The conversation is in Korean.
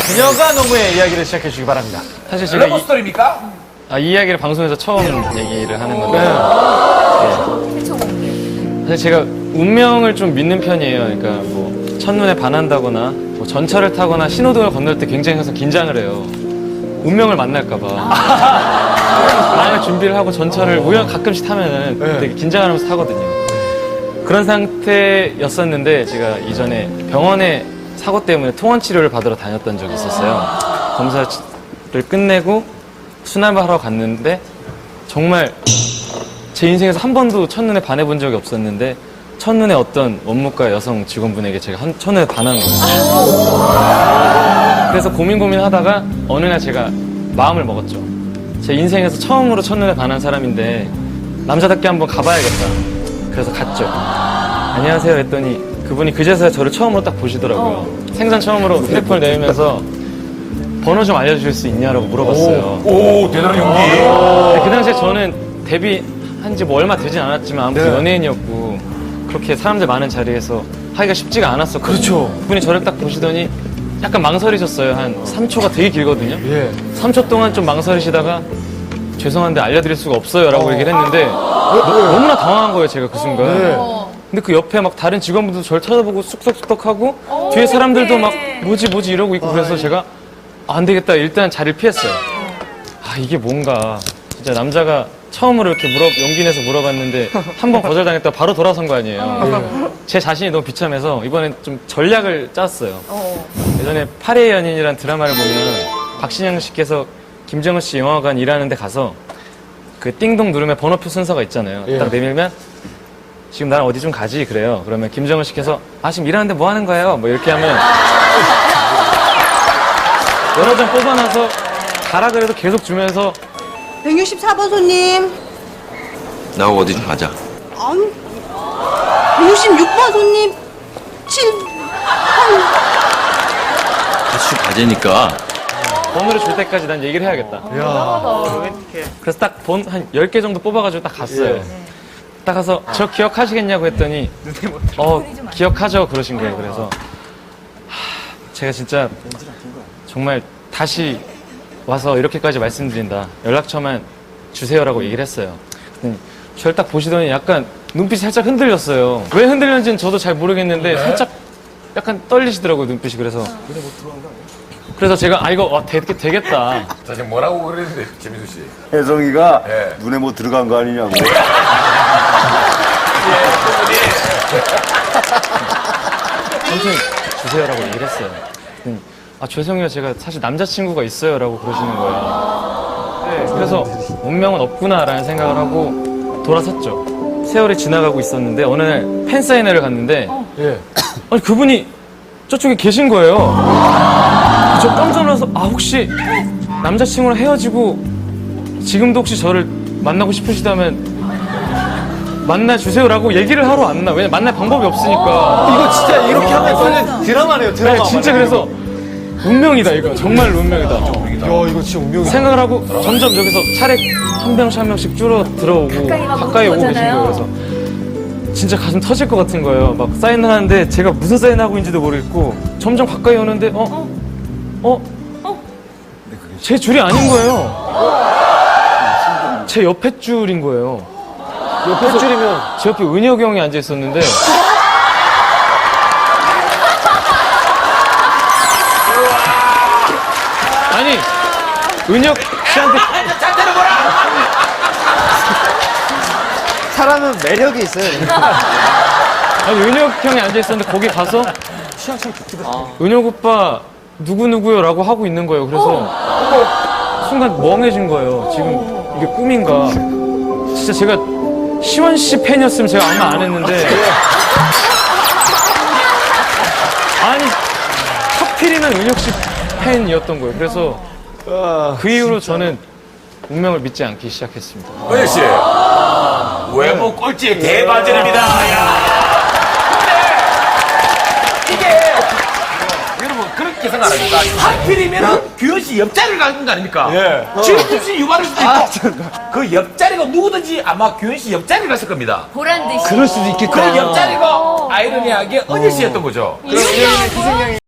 그녀가 너무의 이야기를 시작해 주시기 바랍니다. 사실 제가 러브 스토리입니까? 이 이야기를 방송에서 처음 얘기를 하는 건데 사실 제가 운명을 좀 믿는 편이에요. 그러니까 뭐 첫눈에 반한다거나 뭐 전철을 타거나 신호등을 건널 때 굉장히 항상 긴장을 해요. 운명을 만날까 봐. 마음의 준비를 하고 전철을 가끔씩 타면은 되게 긴장을 하면서 타거든요. 그런 상태였었는데 제가 이전에 병원에 사고 때문에 통원 치료를 받으러 다녔던 적이 있었어요. 검사를 끝내고 수납을 하러 갔는데 정말 제 인생에서 한 번도 첫눈에 반해본 적이 없었는데 첫눈에 어떤 원무과 여성 직원분에게 제가 첫눈에 반한 거예요. 그래서 고민하다가 어느 날 제가 마음을 먹었죠. 제 인생에서 처음으로 첫눈에 반한 사람인데 남자답게 한번 가봐야겠다. 그래서 갔죠. 안녕하세요 했더니 그분이 그제서야 저를 처음으로 딱 보시더라고요. 생전 처음으로 휴대폰을 내밀면서 번호 좀 알려주실 수 있냐라고 물어봤어요. 오, 대단한 용기. 그 당시에 저는 데뷔한 지 뭐 얼마 되진 않았지만 아무튼 연예인이었고 그렇게 사람들 많은 자리에서 하기가 쉽지가 않았었거든요. 그렇죠. 그분이 저를 딱 보시더니 약간 망설이셨어요. 한 3초가 되게 길거든요. 3초 동안 좀 망설이시다가 죄송한데 알려드릴 수가 없어요 라고 얘기를 했는데 너무나 당황한 거예요 제가 그 순간. 근데 그 옆에 막 다른 직원분들도 저를 쳐다보고 쑥덕쑥덕하고 뒤에 사람들도 막 뭐지 이러고 있고 그래서 제가 안 되겠다 일단 자리를 피했어요. 이게 뭔가 진짜 남자가 처음으로 이렇게 용기 내서 물어봤는데 한 번 거절당했다가 바로 돌아선 거 아니에요. 제 자신이 너무 비참해서 이번엔 좀 전략을 짰어요. 예전에 8의 연인이라는 드라마를 보면 박신양 씨께서 김정은 씨 영화관 일하는 데 가서 그 띵동 누르면 번호표 순서가 있잖아요. 딱 내밀면 지금 나랑 어디 좀 가지 그래요. 그러면 김정은 씨께서 지금 일하는데 뭐 하는 거예요? 뭐 이렇게 하면 여러 장 뽑아놔서 가라 그래도 계속 주면서 164번 손님. 나하고 어디 좀 가자. 아니, 166번 손님. 7. 같이 가자니까. 번호를 줄 때까지 난 얘기를 해야겠다. 그래서 딱 한 10개 정도 뽑아가지고 딱 갔어요. 딱 가서 저 기억하시겠냐고 했더니 기억하죠 그러신 거예요. 그래서 제가 진짜 정말 다시 와서 이렇게까지 말씀드린다. 연락처만 주세요라고 얘기를 했어요. 그랬더니 저를 딱 보시더니 약간 눈빛이 살짝 흔들렸어요. 왜 흔들렸는지는 저도 잘 모르겠는데 살짝 약간 떨리시더라고요 눈빛이. 그래서 제가 이거 되겠다. 자, 지금 뭐라고 그랬는데, 재민수 씨. 혜성이가 눈에 뭐 들어간 거 아니냐고. 아무튼 주세요라고 얘기를 했어요. 그랬더니 죄송해요 제가 사실 남자친구가 있어요라고 그러시는 거예요. 그래서 운명은 없구나라는 생각을 하고 돌아섰죠. 세월이 지나가고 있었는데 어느 날 팬사인회를 갔는데 아니 그분이 저쪽에 계신 거예요. 저 깜짝 놀라서 혹시 남자친구랑 헤어지고 지금도 혹시 저를 만나고 싶으시다면 만나주세요라고 얘기를 하러 왔나? 왜냐면 만날 방법이 없으니까. 이거 진짜 이렇게 하면 저는 드라마네요, 드라마. 네, 진짜 그래서 운명이다 이거. 정말 운명이다. 야, 이거 진짜 운명이다. 생각을 하고 점점 여기서 차례 한 명씩 줄어 들어오고 가까이 오고 계신 거예요. 그래서 진짜 가슴 터질 것 같은 거예요. 막 사인을 하는데 제가 무슨 사인 하고 있는지도 모르겠고 점점 가까이 오는데 제 줄이 아닌 거예요. 제 옆에 줄인 거예요. 옆에 줄이면 제 옆에 은혁이 형이 앉아 있었는데 아니 은혁 씨한테 사람은 매력이 있어요. 아니 은혁 형이 앉아 있었는데 거기 가서 은혁 오빠 누구누구요라고 하고 있는 거예요. 그래서 순간 멍해진 거예요. 지금 이게 꿈인가. 진짜 제가 시원 씨 팬이었으면 제가 아마 안 했는데 아니 하필이면 은혁 씨 팬이었던 거예요. 그래서 그 이후로 저는 운명을 믿지 않기 시작했습니다. 은혁 씨. 외모 꼴찌의 대반전입니다. 근데 이게 여러분 그렇게 생각하니까 하필이면은 규현 씨 옆자리를 가는 거 아닙니까? 지금 씨 유발일 수도 있고 그 옆자리가 누구든지 아마 규현 씨 옆자리를 갔을 겁니다. 보란 듯이. 그럴 수도 있겠다. 그 옆자리가 아이러니하게 은혁 씨였던 거죠. 이승영.